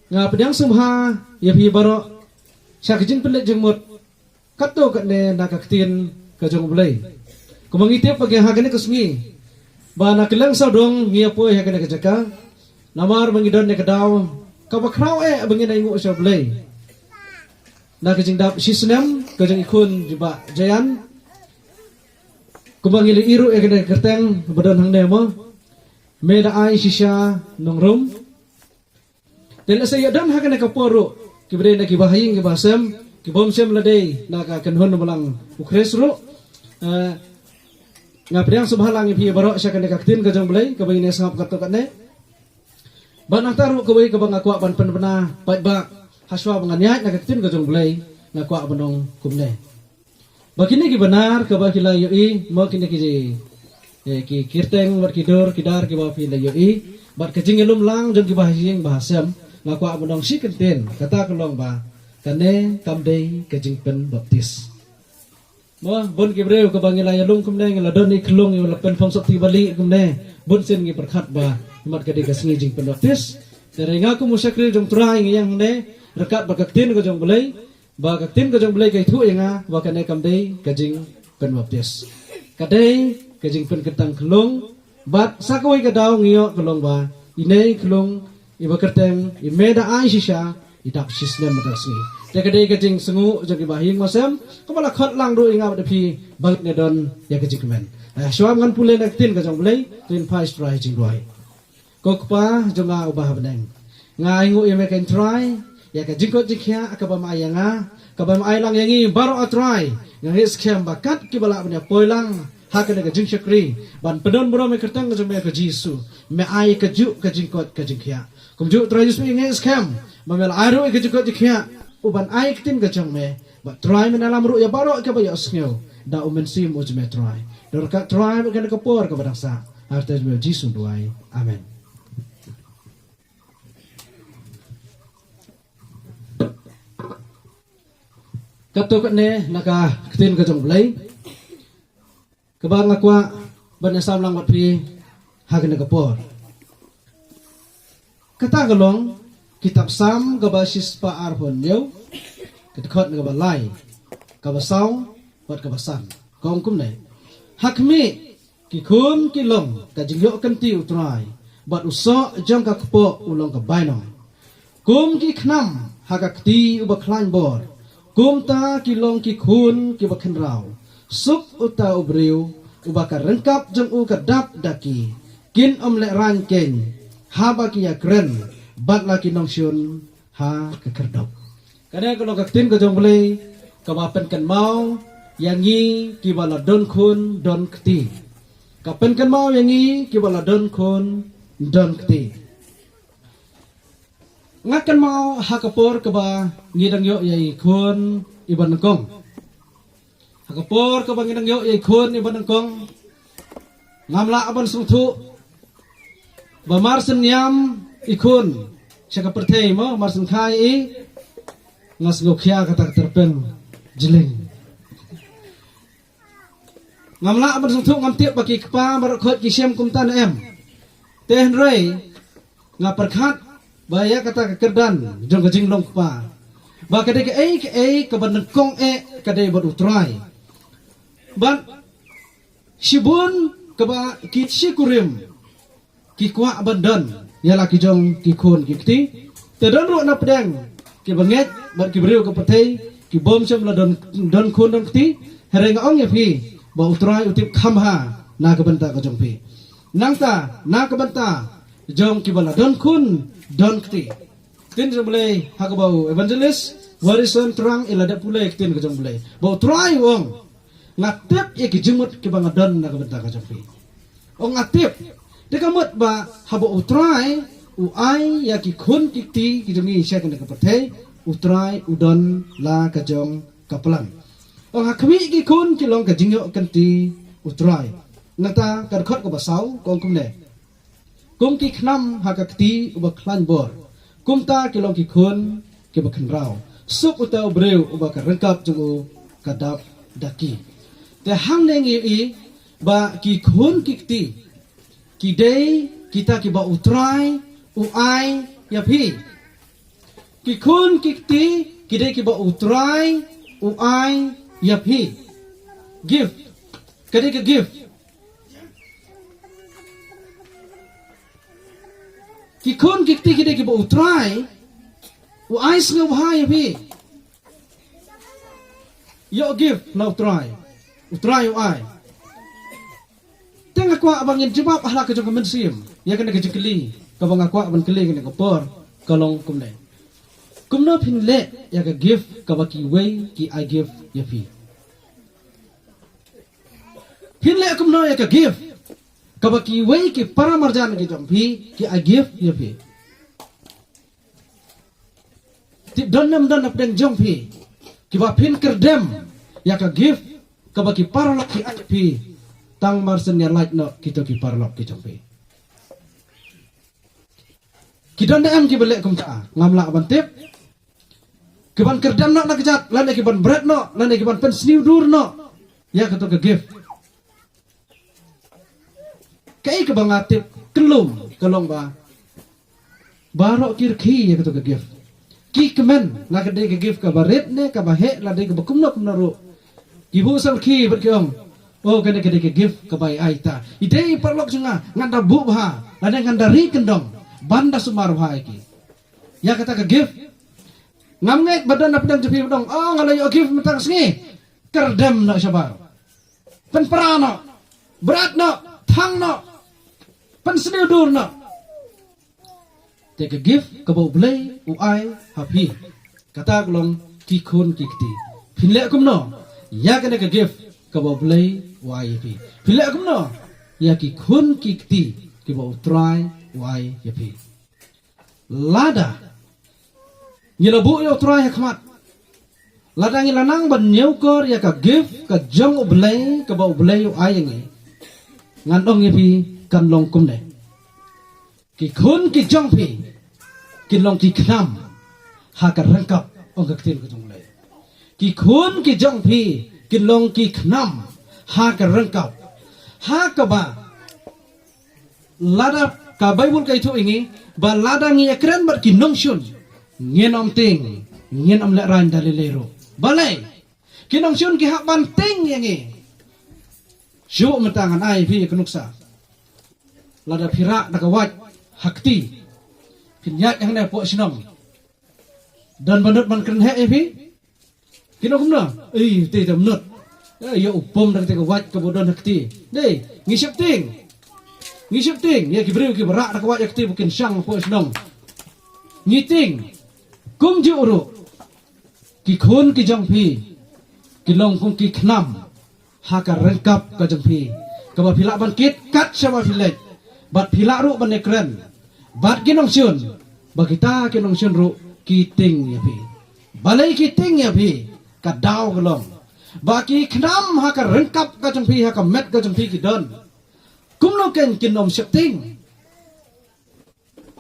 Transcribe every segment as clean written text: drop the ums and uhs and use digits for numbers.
nga pedang sumha ya pi baro syakjin pelet jengmut kato katne nakaktin kajong bulay kumangitip pag hagane kusngi ba nakilang saudong ngia po hagane kajaka namar mangidon ne kadaw kabakraw bangin ay ngu sa bulay nakajing dap sisnem kajong ikun jiba jayan kumangili iru kene kerteng badon hang nemo meda ai sisya nong rum dan saya dan hagane kaporo kibre na kibahing kibasem kibomsem ladai naka kanhon malang ukresru nga pedang subhalang pi baro sya kane kaktin kajong bulay kabay ne sangap kato katne ban taru kabay kabang akwa ban penpena ba haswa banganyat na kaktin kajong bulay ngakwa banong kumne bakini ki benar kabah kila yoi mo kini ki kirteng bar kidor kidar ki ba pila yoi bat kajing elum lang jong ki bahasing bahasam ngakwa banong si kenten kata kelong ba kane kamdei kajing pen baptis mo bon ki breu ka bangila yalung kumne ngala don ni klong yo lapen phong sakti bali kumne bon sen ngi perkhat ba mat kade ka singi jing pen baptis terenga ku musakri jong trai ngi yang ne rekat bakaktin ko jong bulai bakaktin ko jong bulai kai thu yanga ba kane kamdei kajing pen baptis kadai kajing pen ketang klong bat sakoi ka daw ngiyo klong ba inei klong ibakerteng imeda ai shisha itak sisnem matasni tekadei kajing sengu jagi bahing masam kepala khot lang do inga badapi banget ne don ya kajing men syam ngan pule naktin kajong bulai tin pai try jing doi kokpa jonga ubah beneng ngai ngu yeme kan try ya kajing kot jikya akaba ma ayanga kaba ma aylang yangi baro atry yang his kem bakat kibala benya poilang hakane kajing syakri ban pedon bro me kertang kajong me kajisu me ai kaju kajing kot kajing kya kumju try yusmi nges kem mamel aru kajing kot jikya uban ai kitin kajong me ba try menalam ru ya baro ke ba yosnyo da umensim ujme try dorka try kan kapor ka badaksa artes me jisu duai amen katok ne naka kitin kajong bulay kabang akwa banasam lang matpi hagan kapor kata galong kitab sam gabasis pa arhon yo kitkot nga balay kabasaw wat kabasan kong kumne hakmi kikun kilong kajingyo kanti utray bat uso jang kakpo ulong kabaynong kum kiknam hagakti ubaklan bor kum ta kilong kikun kibakhen raw suk uta ubriw ubakar rengkap jang u kadap daki kin omle ranken haba kiya kren bat laki nongsyun ha kekerdop kada kalau kaktin kajong bulay kamapen kan mau yangi kibala don kun don kti kapen kan mau yangi kibala don kun don kti ngakan mau hakapor kaba ngidang yo yai kun iban kong hakapor kaba ngidang yo yai kun iban kong ngamla aban sungtu bamarsen yam ikun siya pertay mo marsen kai ngas ngokya kata terpen jeling ngamla aban sungtu ngamtiap baki kepa barakot kisyam kumtan em tehen rey ngaperkat baya kata kekerdan jong kajing long kepa ba kadai ke kaban kong kadai bad utray ban sibun kaba kitsi kurim kikwa bandan yala kijong kikun kikti tedon ru na pedang ki banget bat ki briu ke patei ki bom sem la don kun don kti hereng ong ya phi ba utrai utip khamha na ka banta ka jong phi nangta na ka banta jong ki bala don kun don kti tin jomle ha ka bau evangelist warison terang ilada pulai tin ka jong bulai ba utrai wong ngatep ya ki jumut ki banga don na ka banta ka jong phi ong ngatep dekamot ba habo utrai uai ya ki kun kikti ki jongi sya kan ka patei utrai udon la kajong kapelan ong hakmi ki kun ki long ka jingyo kanti utrai nata kan khot ko basau kong kumne kum ki khnam hakakti uba klan bor kumta ki long ki kun ki bakhan raw sup uta breu uba ka rengkap jungu kadap daki te hang leng i ba ki kun kikti kidei kita kiba utrai uai ya phi ki khun ki ti ki de ki ba utrai uai yapi give kade ki give ki khun ki ti ki de ki ba utrai uai snga ba yapi yo give na utrai uai tengah kuat abangin jawab ahla ke jong mensim ya kena ke jekeli ka bang kuat ban keli kena ke por kalong kumne kumno phin le ya ka give ka ba ki wei ki I give ya pi phin le kumno ya ka give ka ba ki wei ki para marjan ki jong pi ki I give ya pi ti donam don ap den jong pi ki ba phin kerdem ya ka give ka ba ki para lok ki I pi tang marsen ya like no kita ki parlok ki jong pi ki don am ki belek kum ta ngamla ban tip ki ban kerdam no na kejat lan ki ban bread no lan ki ban pen sniu dur no ya ka to ka give kai ka bang atip kelum kalong ba barok kir khi ya ka to ka give ki kemen na ka de ka give ka baret ne ka ba he la de ka kum no ru ki bu sang khi bat ki om oh kena ke give kebai aita idei parlok sunga nganda bu bha lane nganda ri kendong banda sumar bha iki ya kata ke give ngamngek badan apdang jepi dong oh ngala yo give mentang sngi kerdem no sabar pen prano berat no thang no pen sniudur no te ke give ke bau blai uai hapi kata glong ki khun ki kti phinle kum no ya kena ke give ka ba blai wai pi pile kum no ya ki khun ki ti ki ba try wai ya pi lada ni lo bu yo try khmat lada ngi lanang ban nyeu kor ya ka give ka jong blai ka ba blai ai ngi ngan dong ya pi kan long kum ne ki khun ki jong pi ki long ki khnam ha ka rangkap ong ka tin ko jong blai ki khun ki jong pi ki long ki khnam ha ka rangkap ha ka ba lada ka bible kai thu ingi ba lada ngi ekran bar ki nong shun ngien om ting ngien om le ran dalilero balai ki nong shun ki ha ban ting ngi shu mentangan ai pi kunuksa lada phira da ka wat hakti pinyat yang ne po sinong dan banut man kren he pi kino kumna te tam not ya upom dari te wat ke bodon hakti dei ngisep ting ya ki breu ki berak da wat hakti bukin sang po snong ngiting kum ju uru ki khun ki jong pi ki long kum ki khnam ha ka rengkap ka jong pi ka ba phila ban kit kat sama philek bat phila ru ban ekran bat ki nong syun ba kita ki nong syun ru ki ting ya pi balai ki ting ya pi ka daw gelong baki khnam ha ka rengkap ka jong pi ha ka met ka jong pi ki don kum no ken kin nom septing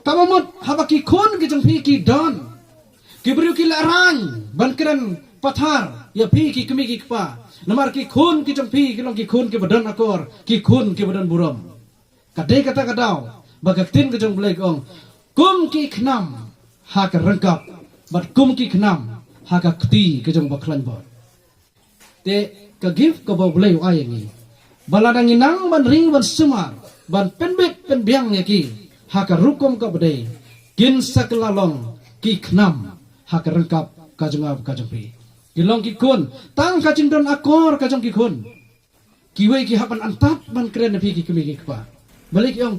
tamamut ha baki khun ki jong pi ki don ki bru ki larang ban kren pathar ya pi ki kemi ki pa namar ki khun ki jong pi ki long ki khun ki badon akor ki khun ki badon burom ka de kata ka daw baka tin ka jong blek ong kum ki khnam ha ka rengkap bat kum ki khnam ha ka kti ka jong baklan bor te ka give ka ba blai ai ngi baladang inang ban ring ban sumar ban penbet pen biang ya ki ha ka rukum ka bade kin saklalong ki khnam ha ka rengkap ka jong ka jong pi ki long ki kun tang ka jing don akor ka jong ki kun ki wei ki haban antap ban kren pi ki kemi ki pa balik yong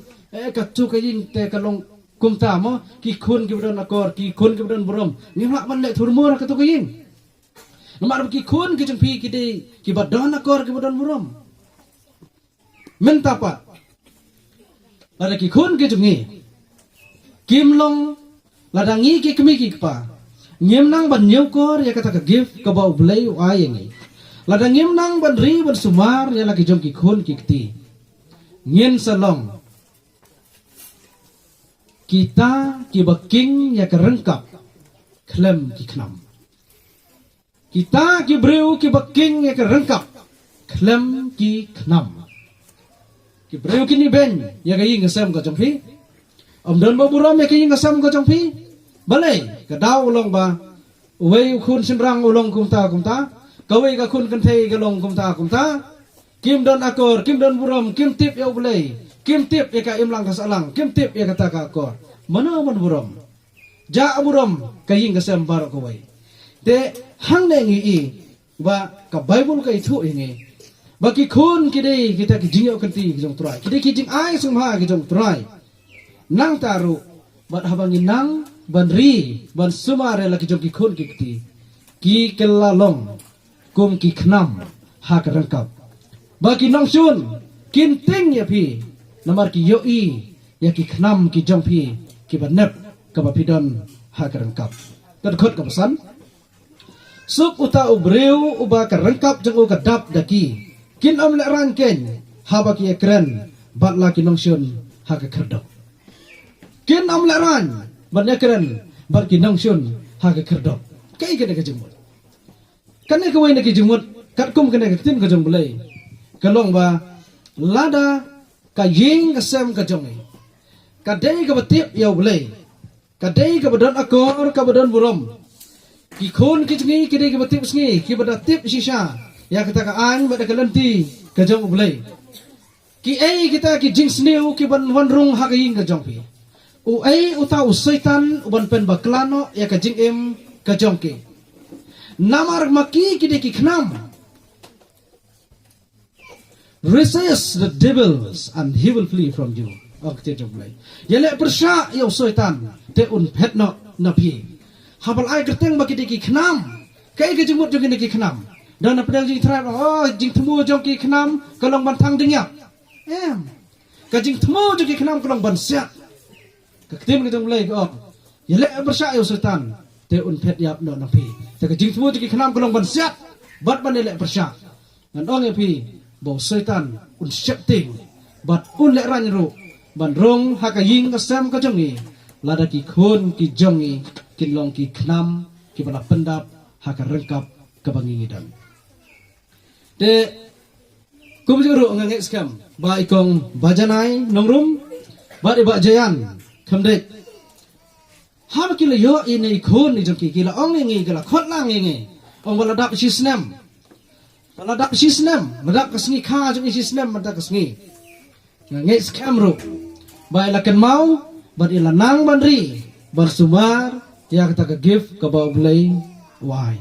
ka tu ka yin te ka long kum ta mo ki kun ki don akor ki kun ki don borom ni mak ban le thurmor ka tu ka yin nomar ki kun ki jong pi ki de ki badon akor ki badon borom menta pa lada ki kun ki jong ni kim long lada ngi ki kemi ki pa ngiem nang ban nyeu kor ya kata ka give ka bau blai ai ngi lada ngiem nang ban ri ban sumar ya lagi jong ki kun ki kti ngien salong kita ki baking ya ka rengkap klem ki khnam kita ki breu ki baking ya ka rengkap klem ki khnam ki breu ki ni ben ya ka ing ngasam ka jong pi om don ba buram ya ka ing ngasam ka jong pi balai ka daw ulong ba uway kun simrang ulong kumta kaway ka kun kantay galong kumta kim don akor kim don buram kim tip ya balai kim tip ya ka imlang kasalang kim tip ya kata ka akor mana man buram ja buram kaying kasam barak kaway te hang nengi i ba ka bible ka itu ini bagi kun kidai kita kijing kanti kijong try kidai kijing ai sumha kijong try nang taru bat habangin nang banri ban sumare lagi jong ki khun ki ki kelalong kum ki khnam ha ka rangkap bagi nong sun kin ting ya pi namar ki yoi ya ki khnam ki jong pi ki banep ka ba pidon ha ka rangkap tad khot ka pesan sup uta ubreu uba ka rangkap jong ka dap daki kin om le rangken ha ba ki ekren bat la ki nong sun ha ka kherdok kin om le ran banyak keren bar kinang syun haga kerdok kai kena ke jemut kana ke wayna ke jemut kat kum kena ke tin ke jong belai kalong ba lada ka ying ka sem ka jong ka dei ka batip yaw belai ka dei ka badon akor ka badon burom ki khon ki jingi ki dei ka batip sngi ki bada tip shisha ya kata ka an bada kalenti ka jong belai ki ei kita ki jing sneu ki ban wanrung haga ying ka jong pi uai uta usaitan uban pen baklano ya kajing em kajongke namar maki kideki khnam resist the devils and he will flee from you ok te jomlai yele persha ya usaitan te un phetno napi habal ai kerteng baki deki khnam kai ke jumut jogi deki khnam dan na pedang jing thra oh jing thmu jogi khnam kalong ban thang dingya em kajing thmu jogi khnam kalong ban sia ketim ke jomlai ko yele persya ya usaitan te un phet yap no napi te kajing thmu jogi khnam kalong ban sia bat ban yele persya ngan ong yapi bo setan un syapting bat un le ran ru ban rong hakaying kasam ka jongi lada ki khon ki jongi kin long ki khnam ki bala pendap haka rengkap ka bangingidan de kubjuru ngange skam ba ikong bajanai nongrum ba de ba jayan khamde ha ki le yo ini khon ni jongki ki la ong ngi ki la khot lang ngi ong bala dap sisnam Ladak sisnem, ladak kesni kha jung sisnem ladak kesni. Ngai scam ru. Ba ilakan mau, ba ilanang bandri, bersumar ya kata ke give ke bau belai wai.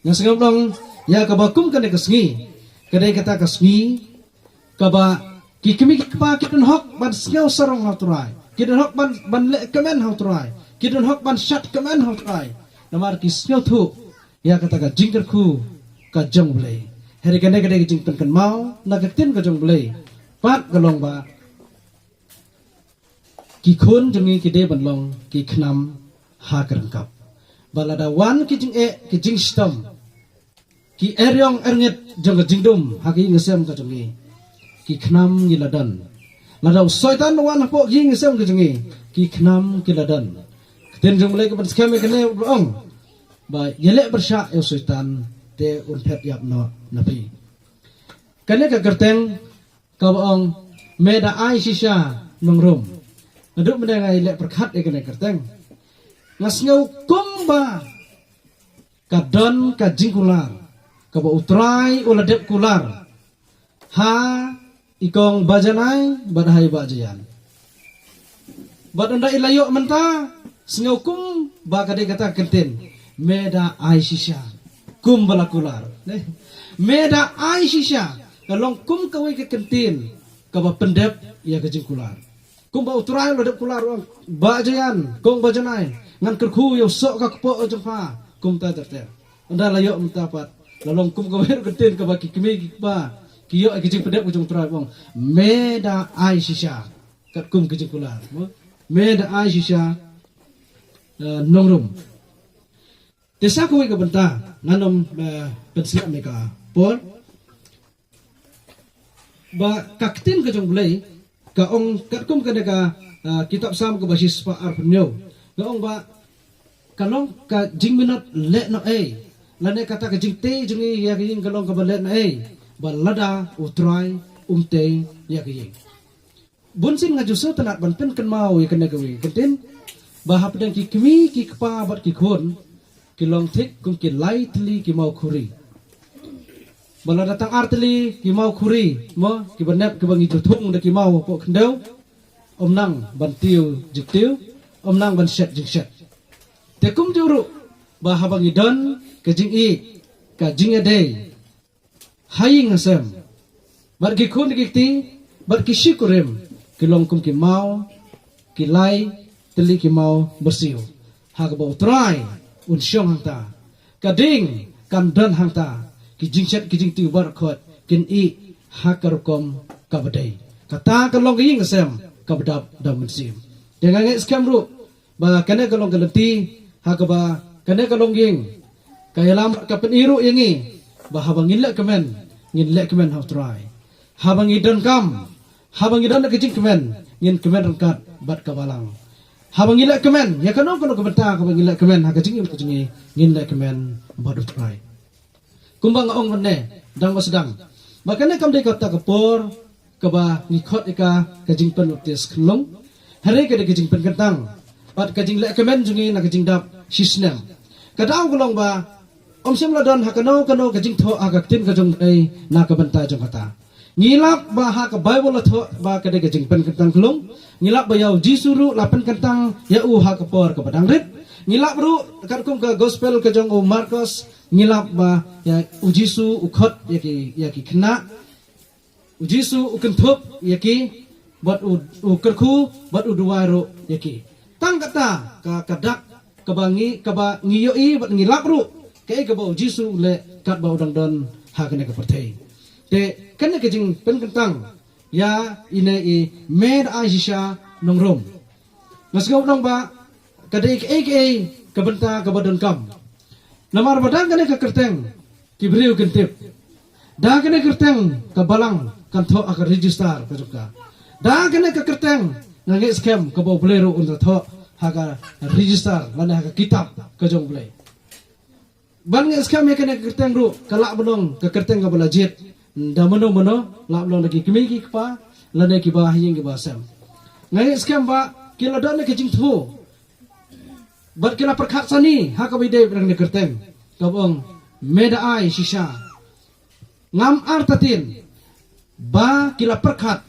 Yang sengam dong ya ke bakum kan kesni. Kedai kata kesni ke ba kikimi kpa kitun hok ban sngau sarong hauturai. Kitun hok ban le kemen hauturai. Kitun hok ban shat kemen hauturai. Namar kisngau tu ya kata ke jingkerku ka jong belai. Hari kene kene jing pen mau nagatin ka jong belai pat galong ba ki khon jongi ki de ban long ki khnam ha kerangkap balada wan ki jing stom ki eryong erngit jong jing dum ha ki ngesem ka jongi ki khnam gi ladan lada soitan wan po gi ngesem ka jongi ki khnam ki ladan ten jong belai ka ban skame kene ong ba yele bersya yo soitan te un phet yap no napi kane ka kerteng ka baong meda ai sisa nongrum aduk mendengai le perkhat e kane kerteng ngasngau kumba kadon ka jingkular ka ba utrai uladep kular ha ikong bajanai badhai bajayan badanda ilayo menta sngau kum ba kade kata kerten meda ai sisa kum balakular meda ai sisa kalong kum kawai ke kentin kaba pendep ya ke jingkular kum ba utrai lo dep kular ba jayan kong bajanai ngan kerku yo sok ka kpo jempa kum ta ter anda layo mentapat lalong kum kawai kentin kaba kikimi ba kiyo ke jing pendep ujung utrai bong meda ai sisa kat kum ke jingkular meda ai sisa nongrum desa kuwi ka benta nganom pensiap mereka por ba kaktin ka jong belai ka ong katkum ka ka kitab sam ka basis pa arpunyo ka ong ba kalong ka jing minot le no e lane kata ka jing te jung ya king kalong ka balet na e ba lada utrai umte ya king bunsin nga juso tanat ban pen kan mau ya kana gawi kentin bahap dan ki kemi ki kpa bat ki khon ki long thik kum ki lai tli ki mau khuri bala datang artli ki mau khuri mo ki banep ki bangi thung de ki mau po khendeu om nang ban tiu jiktiu om nang ban set jing set te kum juru bahap bangi don ke jing i ka jing ade haying asem bat ki khon ki ti bat ki shikurem ki long kum ki mau ki lai teli ki mau bersiu ha ka bau try un syong hang ta kading kan dan hang ta ki jingset ki jing tu bar khot kin i ha ka rokom ka badai kata ka long ying sem ka badap dam sim dengan nge scam ru ba kana ka long ka lenti ha ka ba kana ka long ying ka yalam ka peniru yangi ba ha bangin le kemen ngin le kemen ha try ha bangi don kam ha bangi don ka jing kemen ngin kemen rangkat bat ka balang habang ilak kemen ya kano kebenta habang ilak kemen ha kajing ngin lek kemen badu try kumbang ong mane dang sedang makane kam de kota kapor kaba nikot ika kajing pen utis klong hari ke de kajing pen kentang pat kajing lek kemen jungi na kajing dap sisnam kadang kulong ba om sem ladon ha kano kajing tho agak tin kajong ai na kebenta jong kata ngilap bah ka Bible tho ba ka de kajing pen kentang klong ngilap bayau jisuru lapen kentang ya ha kapor ka padang rit ngilap ru kat kum ka gospel ka jong Markus ngilap ba ya ujisu ukhot ya ki khna ujisu ukentup ya ki buat ukerku buat uduai ru ya ki tang kata ka kadak ka bangi ka ba ngiyoi buat ngilap ru ka ka ba ujisu le kat ba udang don ha kana ka perthai te kana ka jing pen kentang ya ine i med aisha nongrom nasgau nong ba kadai ke kabenta kabadon kam namar badang kane ka kerteng kibriu kentip da kane kerteng ka balang kan tho aka register ka juga da kane ka kerteng nange scam ka bo bolero un tho haka register lana haka kitab ka jong blai ban nge scam ya kane kerteng ru kalak benong ka kerteng ka balajit da mono la blong lagi kimi ki pa lana ki ba hing ki ba sam ngai scam ba kila don ke jing thu bat kila perkhat sani ha ka bide rang ne kerteng ka bong meda ai shisha ngam artatin ba kila perkhat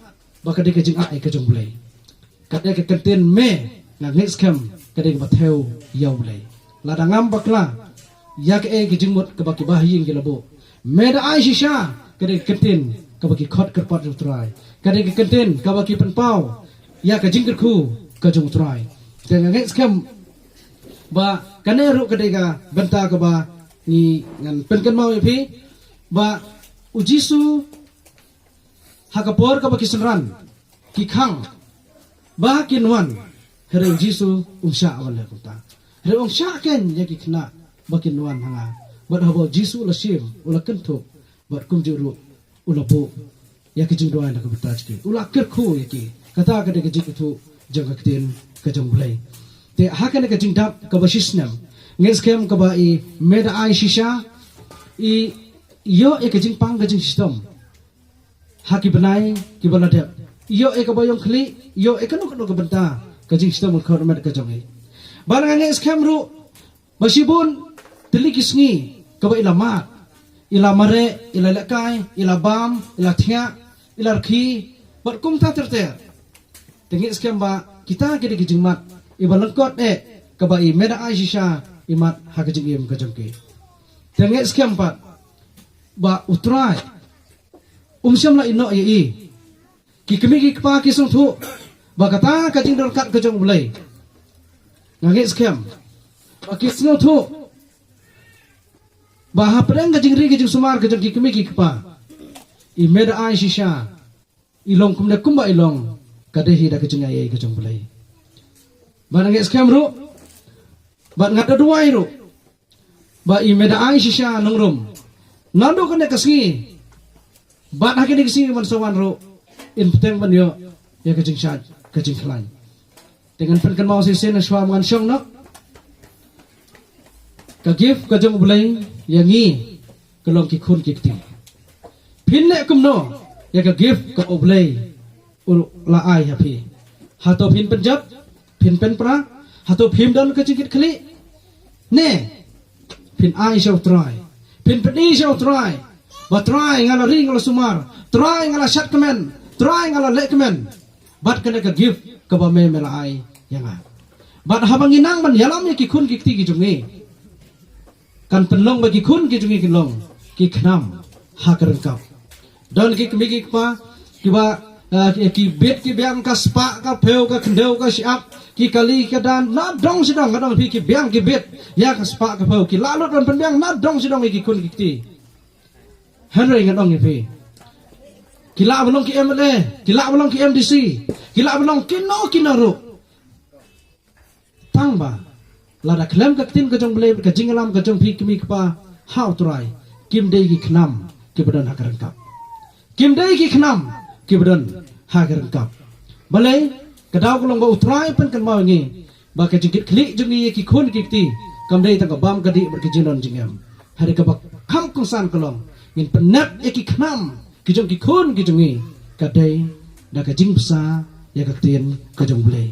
ba ka de ke jing ai ka jong blai ka de ke kenten me ngai scam ka de ba theu yaw blai la da ngam bakla ya ke jing mot ka ba ki ba hing ki labo meda ai shisha kadai kentin ka bagi khot kerpat utrai kadai kentin ka bagi penpau ya ka jingker khu ka jung utrai dengan ngai scam ba kana ru kadai ka benta ka ba ni ngan penkan mau pi ba ujisu hakapor ka bagi senran ki khang ba kinwan here ujisu unsha wala kuta here unsha ken ya ki khna ba kinwan hanga ba habo jisu la sim ula kentuk bat kum juru ulapo ya kijing doa na kabitaj ki ula kerku ya ki kata ka de kijing tu jang aktin ka jang blai te haka na kijing dap ka basisnam nges kem ka ba i meda ai shisha i yo e kijing pang kijing system haki benai ki bala de yo e ka ba yong khli yo e kanu ka benta kijing system ka med ka jang ai barang nges kem ru basibun teli kisngi ka ba ilama ila mare ila lekai ila bam ila thia ila rkhi bat kum ta terter tengi scam ba kita gede gijing mat iba lengkot ka ba i meda aisha imat ha gijing im ka jangke tengi scam ba utrai syam la ino ye i ki kemi ki pa ki sung thu ba kata ka jing dor kat ka jong bulai ngi scam ba ki sung thu baha pedang kajing ri kajing sumar kajing kikimi kikpa i meda ai shisha ilong kumne kumba ilong kadehi da kajing ayai kajing bulai barang scam ru bat ngada duai ru ba i meda ai shisha nongrum nando kane kasngi bat hakini kisi man sawan ru in peteng ban yo ya kajing shat kajing klan dengan penkan mau sisen shwa man syong nak ka gift kajing bulai yangi kelong ki khun ki ti pinne kumno ya ka gift ka oblay la ai happy ha to pin penjap pin pen pra hatu phim dan ke jingkit kali ne pin ai shau try pin pedi shau try ba try ngala ring ngala sumar try ngala shat kemen try ngala lek kemen bat kena ke give ke ba me mela ai yang a bat habang inang man yalam ki kun ki ti ki jungi kan penlong bagi kun ki jungi ki long ki khnam ha karan kap don ki kmi ki pa ki ba ki bet ki biang ka spa ka pheu ka khendeu ka siap ki kali ka dan na dong sidong ka dong pi ki biang ki bet ya ka spa ka pheu ki lalut don pen biang na dong sidong ki kun ki ti henry ngadong ni pi kila belong ki MLA kila belong ki MDC kila belong kino ro tang ba lada klem ka tin ka jong ble ka jingalam ka jong pi kmi pa how try kim dei ki khnam ki badan hakaran kap kim dei ki khnam ki badan hakaran kap balai ka daw ko long ba utrai pen kan mau ngi ba ka jingkit klik jong ni ki khun ki ti kam dei tang ka bam ka di ber ki jinon jingam hari ka ba kham kong san ka long ngin penat ki khnam ki jong ki khun ki jong ni ka dei da ka jing psa ya ka tin ka jong ble